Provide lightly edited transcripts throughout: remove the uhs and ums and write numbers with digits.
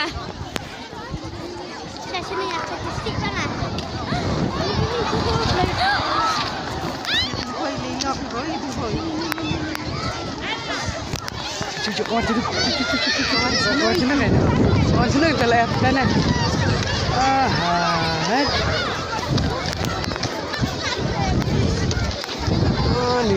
à. Saya sini ya, statistik kan à. Thôi đi ngọc rồi đi thôi. Cucu kawan cucu kawan senang kan? Kawan senang tak lah kan? Oh ni.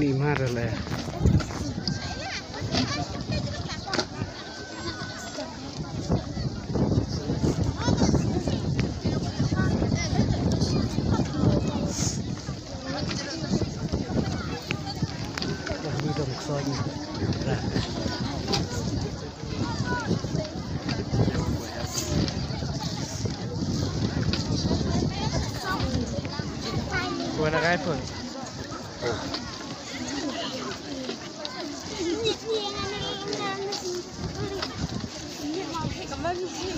Ni marah lah. Kau nak iPhone? Cảm ơn chị.